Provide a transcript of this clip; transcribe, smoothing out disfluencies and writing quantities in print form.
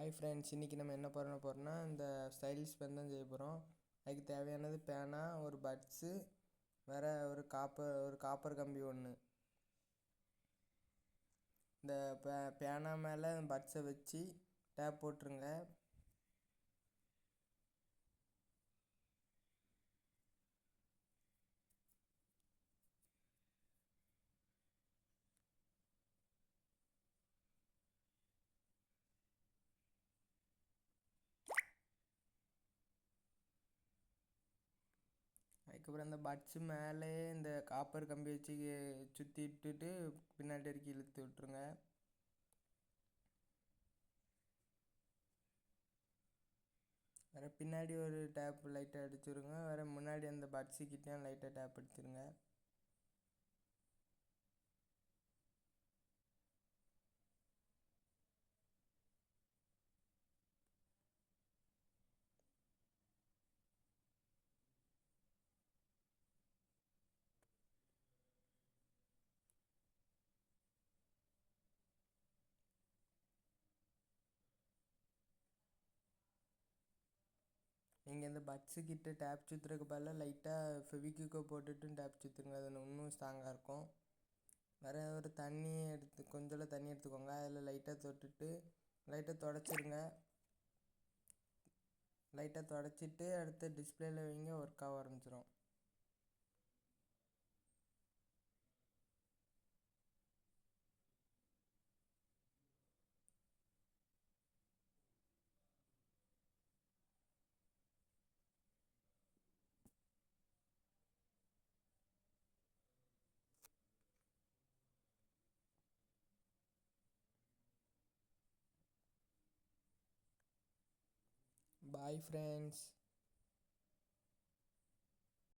Hi friends, இன்றைக்கி நம்ம என்ன பண்ண போகிறோம்னா இந்த ஸ்டைலிஷ் பென் தான் செய்ய போகிறோம். அதுக்கு தேவையானது பேனா, ஒரு பட்ஸு, வேறு ஒரு காப்பர் கம்பி ஒன்று. இந்த பேனா மேலே பட்ஸை வச்சு டேப் போட்டுருங்க. அதுக்கப்புறம் இந்த பட்ஸு மேலே இந்த காப்பர் கம்பி வச்சு சுற்றி விட்டுட்டு பின்னாடி வரைக்கும் இழுத்து விட்டுருங்க. வேறு பின்னாடி ஒரு டேப் லைட்டாக அடிச்சுருங்க. வேறு முன்னாடி அந்த பட்ஸு கிட்டேயும் லைட்டாக டேப் அடிச்சிருங்க. நீங்கள் இந்த பட்ஸு கிட்ட டேப் சுற்றுறதுக்கு பதிலாக லைட்டாக ஃபெவிக்விக்கை போட்டுட்டு டேப் சுற்றுங்க. அது இன்னும் ஸ்ட்ராங்காக இருக்கும். வேறு ஒரு கொஞ்சம் தண்ணி எடுத்துக்கோங்க. அதில் லைட்டாக தொட்டுட்டு லைட்டாக தொடச்சிருங்க. லைட்டாக தொடச்சிட்டு அடுத்து டிஸ்பிளேயில் வைங்க, ஒர்க் ஆக ஆரம்பிச்சிடும். Bye friends.